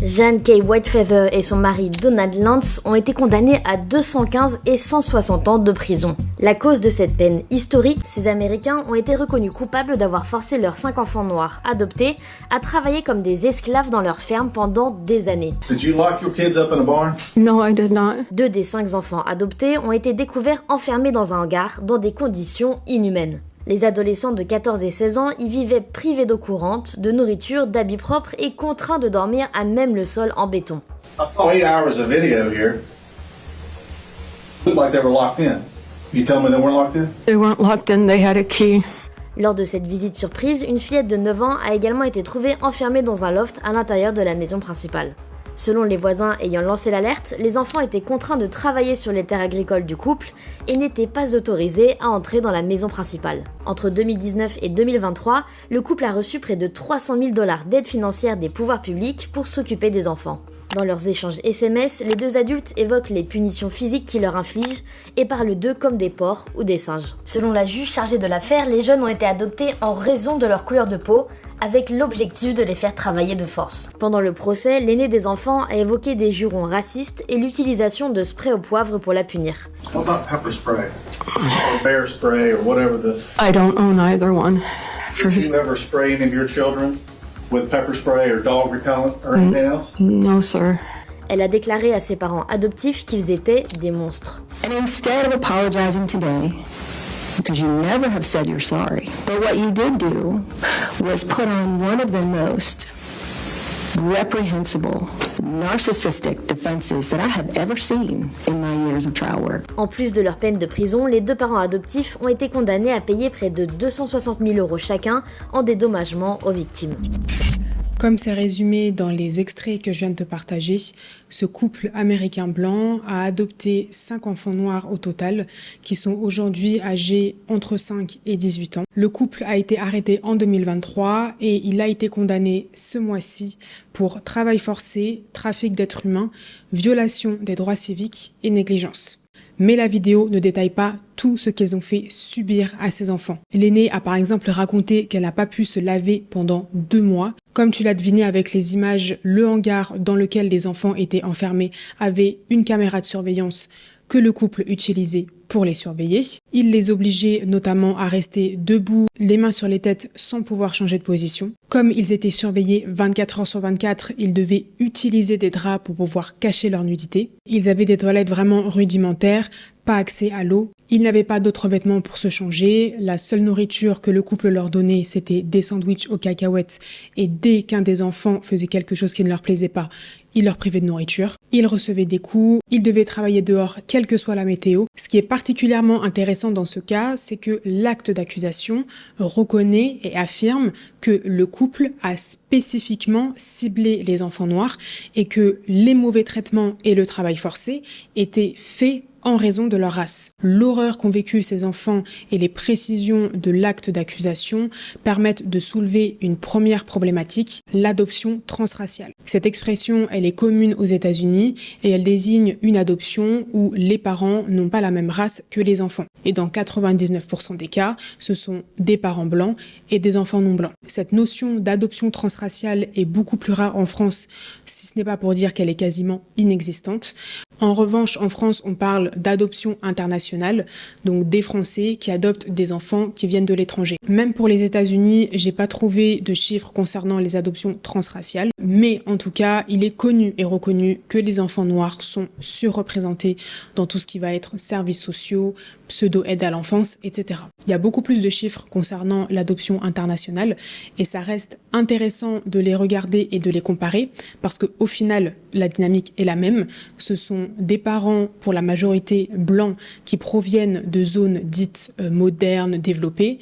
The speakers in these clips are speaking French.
Jeanne Kay Whitefeather et son mari Donald Lance ont été condamnés à 215 et 160 ans de prison. La cause de cette peine historique, ces Américains ont été reconnus coupables d'avoir forcé leurs 5 enfants noirs adoptés à travailler comme des esclaves dans leur ferme pendant des années. Did you lock your kids up in a barn? No, I did not. 2 des 5 enfants adoptés ont été découverts enfermés dans un hangar dans des conditions inhumaines. Les adolescents de 14 et 16 ans y vivaient privés d'eau courante, de nourriture, d'habits propres et contraints de dormir à même le sol en béton. I saw 8 hours of video here. Looked like they were locked in. You tell me they weren't locked in? They weren't locked in, they had a key. Lors de cette visite surprise, une fillette de 9 ans a également été trouvée enfermée dans un loft à l'intérieur de la maison principale. Selon les voisins ayant lancé l'alerte, les enfants étaient contraints de travailler sur les terres agricoles du couple et n'étaient pas autorisés à entrer dans la maison principale. Entre 2019 et 2023, le couple a reçu près de 300 000 $ d'aide financière des pouvoirs publics pour s'occuper des enfants. Dans leurs échanges SMS, les 2 adultes évoquent les punitions physiques qu'ils leur infligent et parlent d'eux comme des porcs ou des singes. Selon la juge chargée de l'affaire, les jeunes ont été adoptés en raison de leur couleur de peau, avec l'objectif de les faire travailler de force. Pendant le procès, l'aîné des enfants a évoqué des jurons racistes et l'utilisation de spray au poivre pour la punir. What about pepper spray? Or bear spray or whatever the... I don't own either one. Did you ever spray any of your children with pepper spray or dog repellent or anything else? No, sir. Elle a déclaré à ses parents adoptifs qu'ils étaient des monstres. And instead of apologizing today, because you never have said you're sorry, but what you did do was put on one of the most reprehensible, narcissistic defenses that I have ever seen in my years of trial work. En plus de leur peine de prison, les 2 parents adoptifs ont été condamnés à payer près de 260 000 € chacun en dédommagement aux victimes. Comme c'est résumé dans les extraits que je viens de te partager, ce couple américain blanc a adopté 5 enfants noirs au total, qui sont aujourd'hui âgés entre 5 et 18 ans. Le couple a été arrêté en 2023 et il a été condamné ce mois-ci pour travail forcé, trafic d'êtres humains, violation des droits civiques et négligence. Mais la vidéo ne détaille pas tout ce qu'ils ont fait subir à ces enfants. L'aînée a par exemple raconté qu'elle n'a pas pu se laver pendant 2 mois. Comme tu l'as deviné avec les images, le hangar dans lequel les enfants étaient enfermés avait une caméra de surveillance que le couple utilisait pour les surveiller. Il les obligeait notamment à rester debout, les mains sur les têtes sans pouvoir changer de position. Comme ils étaient surveillés 24 heures sur 24, ils devaient utiliser des draps pour pouvoir cacher leur nudité. Ils avaient des toilettes vraiment rudimentaires, pas accès à l'eau. Ils n'avaient pas d'autres vêtements pour se changer. La seule nourriture que le couple leur donnait, c'était des sandwichs aux cacahuètes. Et dès qu'un des enfants faisait quelque chose qui ne leur plaisait pas, il leur privait de nourriture. Ils recevaient des coups. Ils devaient travailler dehors, quelle que soit la météo. Ce qui est particulièrement intéressant dans ce cas, c'est que l'acte d'accusation reconnaît et affirme que le couple a spécifiquement ciblé les enfants noirs et que les mauvais traitements et le travail forcé étaient faits en raison de leur race. L'horreur qu'ont vécu ces enfants et les précisions de l'acte d'accusation permettent de soulever une première problématique, l'adoption transraciale. Cette expression, elle est commune aux États-Unis et elle désigne une adoption où les parents n'ont pas la même race que les enfants. Et dans 99% des cas, ce sont des parents blancs et des enfants non blancs. Cette notion d'adoption transraciale est beaucoup plus rare en France, si ce n'est pas pour dire qu'elle est quasiment inexistante. En revanche, en France, on parle d'adoption internationale, donc des Français qui adoptent des enfants qui viennent de l'étranger. Même pour les États-Unis, j'ai pas trouvé de chiffres concernant les adoptions transraciales, mais en tout cas, il est connu et reconnu que les enfants noirs sont surreprésentés dans tout ce qui va être services sociaux, pseudo-aide à l'enfance, etc. Il y a beaucoup plus de chiffres concernant l'adoption internationale et ça reste intéressant de les regarder et de les comparer parce qu'au final, la dynamique est la même. Ce sont des parents, pour la majorité blancs, qui proviennent de zones dites modernes, développées,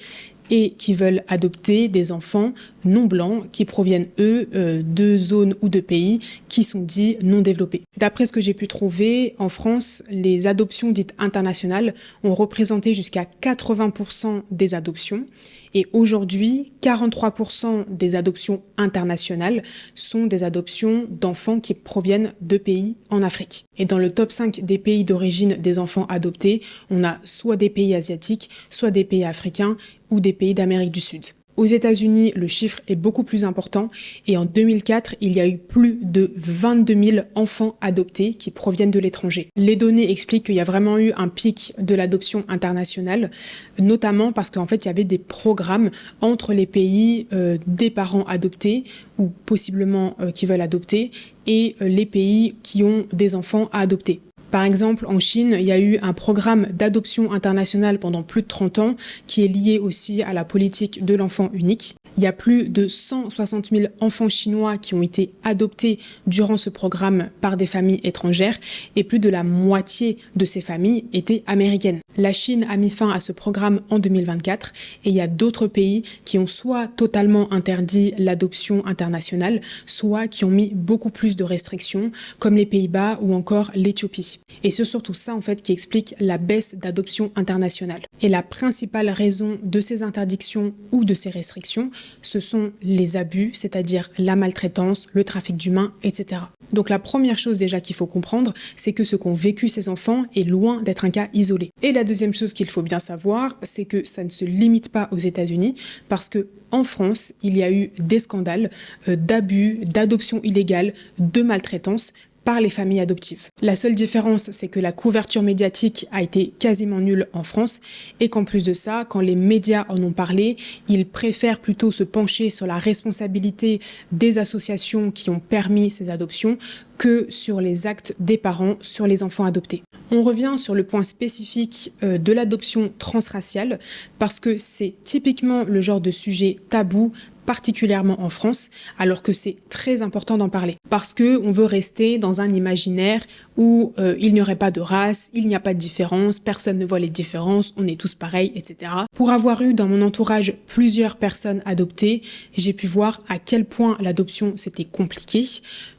et qui veulent adopter des enfants non blancs qui proviennent, eux, de zones ou de pays qui sont dits non développés. D'après ce que j'ai pu trouver, en France, les adoptions dites internationales ont représenté jusqu'à 80% des adoptions. Et aujourd'hui, 43% des adoptions internationales sont des adoptions d'enfants qui proviennent de pays en Afrique. Et dans le top 5 des pays d'origine des enfants adoptés, on a soit des pays asiatiques, soit des pays africains ou des pays d'Amérique du Sud. Aux États-Unis, le chiffre est beaucoup plus important et en 2004, il y a eu plus de 22 000 enfants adoptés qui proviennent de l'étranger. Les données expliquent qu'il y a vraiment eu un pic de l'adoption internationale, notamment parce qu'en fait, il y avait des programmes entre les pays des parents adoptés ou possiblement qui veulent adopter et les pays qui ont des enfants à adopter. Par exemple, en Chine, il y a eu un programme d'adoption internationale pendant plus de 30 ans qui est lié aussi à la politique de l'enfant unique. Il y a plus de 160 000 enfants chinois qui ont été adoptés durant ce programme par des familles étrangères et plus de la moitié de ces familles étaient américaines. La Chine a mis fin à ce programme en 2024 et il y a d'autres pays qui ont soit totalement interdit l'adoption internationale, soit qui ont mis beaucoup plus de restrictions comme les Pays-Bas ou encore l'Éthiopie. Et c'est surtout ça en fait qui explique la baisse d'adoption internationale. Et la principale raison de ces interdictions ou de ces restrictions, ce sont les abus, c'est-à-dire la maltraitance, le trafic d'humains, etc. Donc la première chose déjà qu'il faut comprendre, c'est que ce qu'ont vécu ces enfants est loin d'être un cas isolé. Et la deuxième chose qu'il faut bien savoir, c'est que ça ne se limite pas aux États-Unis, parce que en France, il y a eu des scandales d'abus, d'adoption illégale, de maltraitance par les familles adoptives. La seule différence, c'est que la couverture médiatique a été quasiment nulle en France et qu'en plus de ça, quand les médias en ont parlé, ils préfèrent plutôt se pencher sur la responsabilité des associations qui ont permis ces adoptions que sur les actes des parents sur les enfants adoptés. On revient sur le point spécifique de l'adoption transraciale parce que c'est typiquement le genre de sujet tabou, particulièrement en France, alors que c'est très important d'en parler. Parce que on veut rester dans un imaginaire où il n'y aurait pas de race, il n'y a pas de différence, personne ne voit les différences, on est tous pareils, etc. Pour avoir eu dans mon entourage plusieurs personnes adoptées, j'ai pu voir à quel point l'adoption c'était compliqué,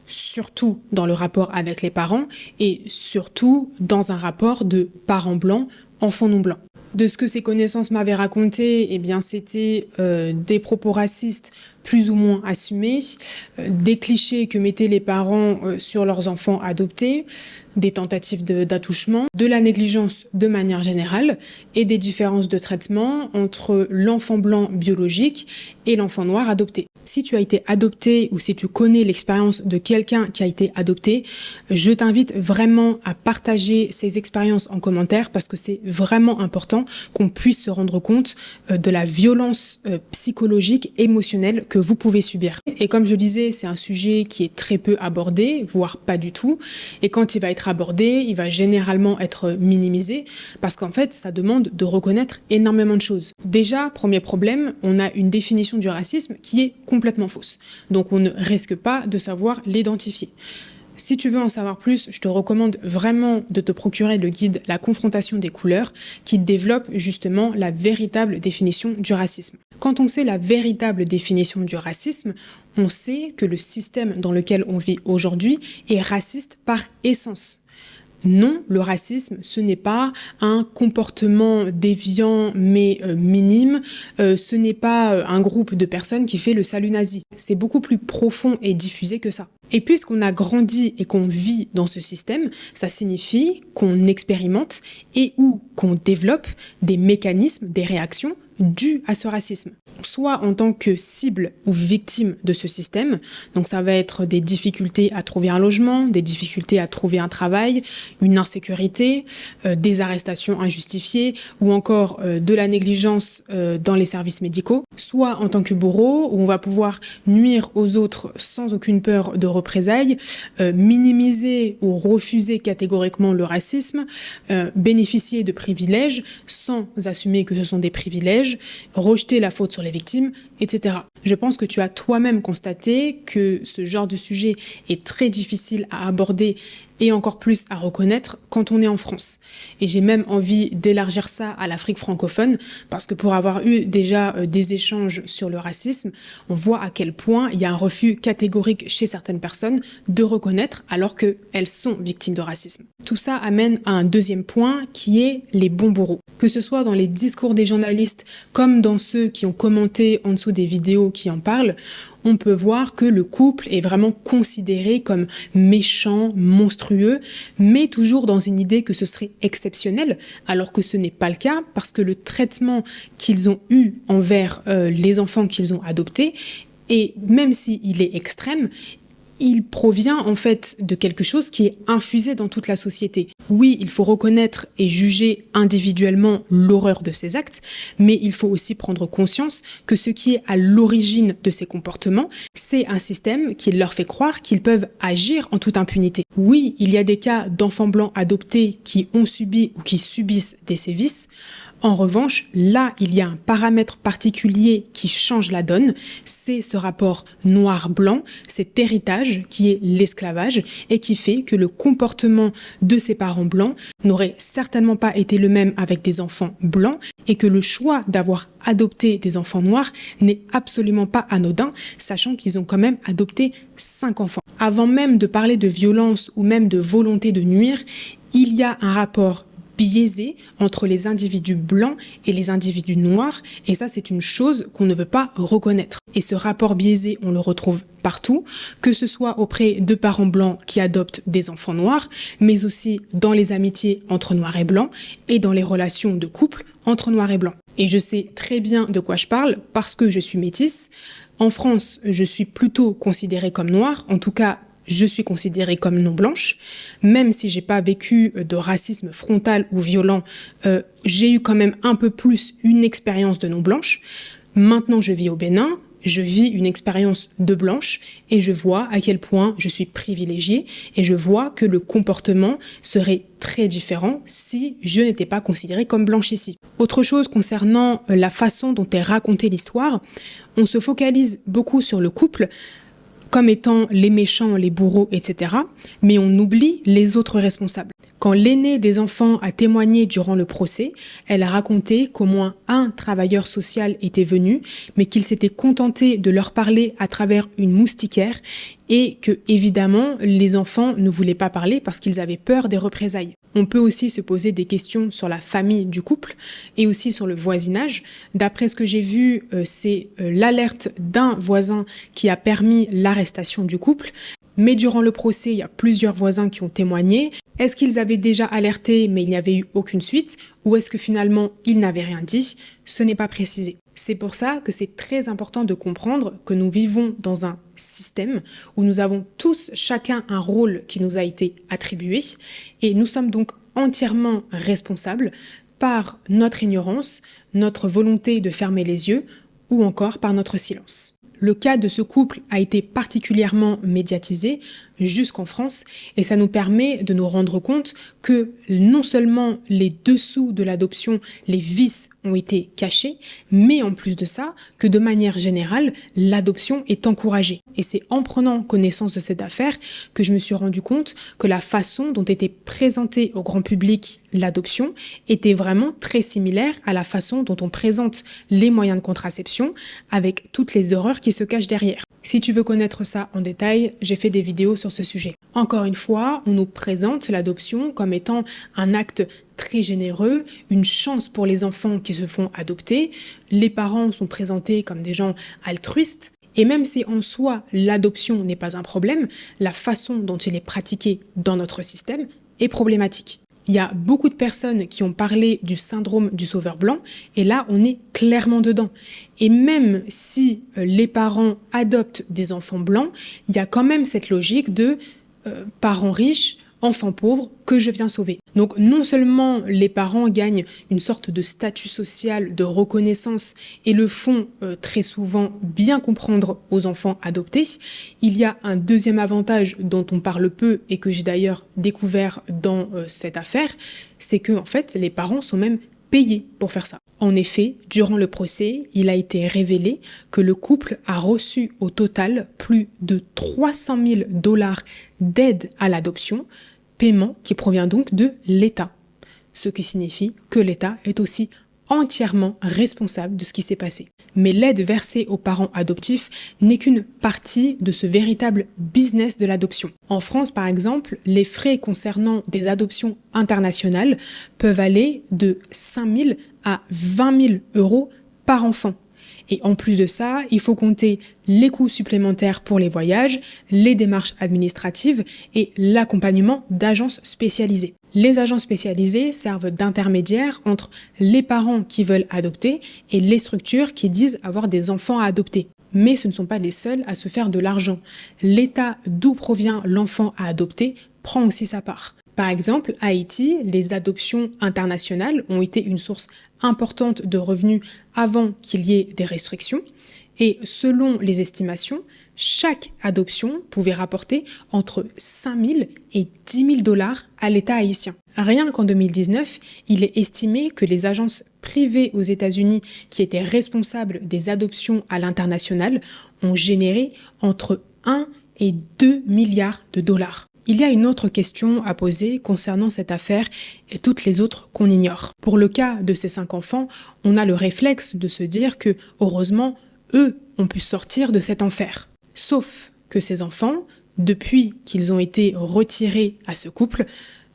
surtout dans le rapport avec les parents et surtout dans un rapport de parents blancs, enfants non blancs. De ce que ces connaissances m'avaient raconté, eh bien c'était des propos racistes plus ou moins assumés, des clichés que mettaient les parents sur leurs enfants adoptés, des tentatives d'attouchement, de la négligence de manière générale et des différences de traitement entre l'enfant blanc biologique et l'enfant noir adopté. Si tu as été adopté ou si tu connais l'expérience de quelqu'un qui a été adopté, je t'invite vraiment à partager ces expériences en commentaire parce que c'est vraiment important qu'on puisse se rendre compte de la violence psychologique, émotionnelle que vous pouvez subir. Et comme je disais, c'est un sujet qui est très peu abordé, voire pas du tout. Et quand il va être abordé, il va généralement être minimisé parce qu'en fait, ça demande de reconnaître énormément de choses. Déjà, premier problème, on a une définition du racisme qui est complètement fausse. Donc on ne risque pas de savoir l'identifier. Si tu veux en savoir plus, je te recommande vraiment de te procurer le guide La confrontation des couleurs qui développe justement la véritable définition du racisme. Quand on sait la véritable définition du racisme, on sait que le système dans lequel on vit aujourd'hui est raciste par essence. Non, le racisme, ce n'est pas un comportement déviant mais minime, ce n'est pas un groupe de personnes qui fait le salut nazi. C'est beaucoup plus profond et diffusé que ça. Et puisqu'on a grandi et qu'on vit dans ce système, ça signifie qu'on expérimente et ou qu'on développe des mécanismes, des réactions dues à ce racisme. Soit en tant que cible ou victime de ce système, donc ça va être des difficultés à trouver un logement, des difficultés à trouver un travail, une insécurité, des arrestations injustifiées ou encore de la négligence dans les services médicaux, soit en tant que bourreau où on va pouvoir nuire aux autres sans aucune peur de représailles, minimiser ou refuser catégoriquement le racisme, bénéficier de privilèges sans assumer que ce sont des privilèges, rejeter la faute sur les victimes, etc. Je pense que tu as toi-même constaté que ce genre de sujet est très difficile à aborder et encore plus à reconnaître quand on est en France. Et j'ai même envie d'élargir ça à l'Afrique francophone, parce que pour avoir eu déjà des échanges sur le racisme, on voit à quel point il y a un refus catégorique chez certaines personnes de reconnaître alors qu'elles sont victimes de racisme. Tout ça amène à un deuxième point qui est les bons bourreaux. Que ce soit dans les discours des journalistes comme dans ceux qui ont commenté en dessous des vidéos qui en parlent, on peut voir que le couple est vraiment considéré comme méchant, monstrueux, mais toujours dans une idée que ce serait exceptionnel, alors que ce n'est pas le cas, parce que le traitement qu'ils ont eu envers les enfants qu'ils ont adoptés, et même s'il est extrême, il provient en fait de quelque chose qui est infusé dans toute la société. Oui, il faut reconnaître et juger individuellement l'horreur de ces actes, mais il faut aussi prendre conscience que ce qui est à l'origine de ces comportements, c'est un système qui leur fait croire qu'ils peuvent agir en toute impunité. Oui, il y a des cas d'enfants blancs adoptés qui ont subi ou qui subissent des sévices. En revanche, là, il y a un paramètre particulier qui change la donne, c'est ce rapport noir-blanc, cet héritage qui est l'esclavage et qui fait que le comportement de ces parents blancs n'aurait certainement pas été le même avec des enfants blancs et que le choix d'avoir adopté des enfants noirs n'est absolument pas anodin, sachant qu'ils ont quand même adopté 5 enfants. Avant même de parler de violence ou même de volonté de nuire, il y a un rapport biaisé entre les individus blancs et les individus noirs, et ça c'est une chose qu'on ne veut pas reconnaître. Et ce rapport biaisé, on le retrouve partout, que ce soit auprès de parents blancs qui adoptent des enfants noirs, mais aussi dans les amitiés entre noirs et blancs, et dans les relations de couple entre noirs et blancs. Et je sais très bien de quoi je parle, parce que je suis métisse. En France, je suis plutôt considérée comme noire, en tout cas je suis considérée comme non blanche, même si j'ai pas vécu de racisme frontal ou violent, j'ai eu quand même un peu plus une expérience de non blanche. Maintenant, je vis au Bénin, je vis une expérience de blanche et je vois à quel point je suis privilégiée et je vois que le comportement serait très différent si je n'étais pas considérée comme blanche ici. Autre chose concernant la façon dont est racontée l'histoire, on se focalise beaucoup sur le couple comme étant les méchants, les bourreaux, etc. Mais on oublie les autres responsables. Quand l'aînée des enfants a témoigné durant le procès, elle a raconté qu'au moins un travailleur social était venu, mais qu'il s'était contenté de leur parler à travers une moustiquaire et que, évidemment, les enfants ne voulaient pas parler parce qu'ils avaient peur des représailles. On peut aussi se poser des questions sur la famille du couple et aussi sur le voisinage. D'après ce que j'ai vu, c'est l'alerte d'un voisin qui a permis l'arrestation du couple. Mais durant le procès, il y a plusieurs voisins qui ont témoigné. Est-ce qu'ils avaient déjà alerté mais il n'y avait eu aucune suite? Ou est-ce que finalement ils n'avaient rien dit? Ce n'est pas précisé. C'est pour ça que c'est très important de comprendre que nous vivons dans un système où nous avons tous chacun un rôle qui nous a été attribué et nous sommes donc entièrement responsables par notre ignorance, notre volonté de fermer les yeux ou encore par notre silence. Le cas de ce couple a été particulièrement médiatisé jusqu'en France et ça nous permet de nous rendre compte que non seulement les dessous de l'adoption, les vices ont été cachés, mais en plus de ça, que de manière générale, l'adoption est encouragée. Et c'est en prenant connaissance de cette affaire que je me suis rendu compte que la façon dont était présentée au grand public l'adoption était vraiment très similaire à la façon dont on présente les moyens de contraception avec toutes les horreurs qui se cachent derrière. Si tu veux connaître ça en détail, j'ai fait des vidéos sur ce sujet. Encore une fois, on nous présente l'adoption comme étant un acte très généreux, une chance pour les enfants qui se font adopter. Les parents sont présentés comme des gens altruistes. Et même si en soi, l'adoption n'est pas un problème, la façon dont il est pratiqué dans notre système est problématique. Il y a beaucoup de personnes qui ont parlé du syndrome du sauveur blanc et là, on est clairement dedans. Et même si les parents adoptent des enfants blancs, il y a quand même cette logique de parents riches, enfants pauvres, que je viens sauver. Donc non seulement les parents gagnent une sorte de statut social, de reconnaissance et le font très souvent bien comprendre aux enfants adoptés, il y a un deuxième avantage dont on parle peu et que j'ai d'ailleurs découvert dans cette affaire, c'est que en fait les parents sont même payés pour faire ça. En effet, durant le procès, il a été révélé que le couple a reçu au total plus de 300 000 $ d'aide à l'adoption, paiement qui provient donc de l'État. Ce qui signifie que l'État est aussi entièrement responsable de ce qui s'est passé. Mais l'aide versée aux parents adoptifs n'est qu'une partie de ce véritable business de l'adoption. En France, par exemple, les frais concernant des adoptions internationales peuvent aller de 5 000 à 20 000 € par enfant. Et en plus de ça, il faut compter les coûts supplémentaires pour les voyages, les démarches administratives et l'accompagnement d'agences spécialisées. Les agences spécialisées servent d'intermédiaires entre les parents qui veulent adopter et les structures qui disent avoir des enfants à adopter. Mais ce ne sont pas les seuls à se faire de l'argent. L'État d'où provient l'enfant à adopter prend aussi sa part. Par exemple, à Haïti, les adoptions internationales ont été une source importante de revenus avant qu'il y ait des restrictions. Et selon les estimations, chaque adoption pouvait rapporter entre 5 000 et 10 000 $ à l'État haïtien. Rien qu'en 2019, il est estimé que les agences privées aux États-Unis qui étaient responsables des adoptions à l'international ont généré entre 1 et 2 milliards de dollars. Il y a une autre question à poser concernant cette affaire et toutes les autres qu'on ignore. Pour le cas de ces 5 enfants, on a le réflexe de se dire que, heureusement, eux ont pu sortir de cet enfer. Sauf que ces enfants, depuis qu'ils ont été retirés à ce couple,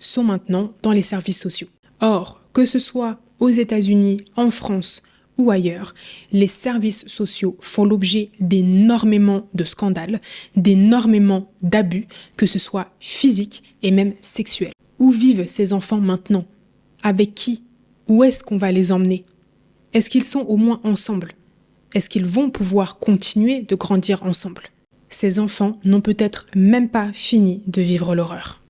sont maintenant dans les services sociaux. Or, que ce soit aux États-Unis, en France ou ailleurs, les services sociaux font l'objet d'énormément de scandales, d'énormément d'abus, que ce soit physiques et même sexuels. Où vivent ces enfants maintenant? Avec qui? Où est-ce qu'on va les emmener? Est-ce qu'ils sont au moins ensemble? Est-ce qu'ils vont pouvoir continuer de grandir ensemble? Ces enfants n'ont peut-être même pas fini de vivre l'horreur.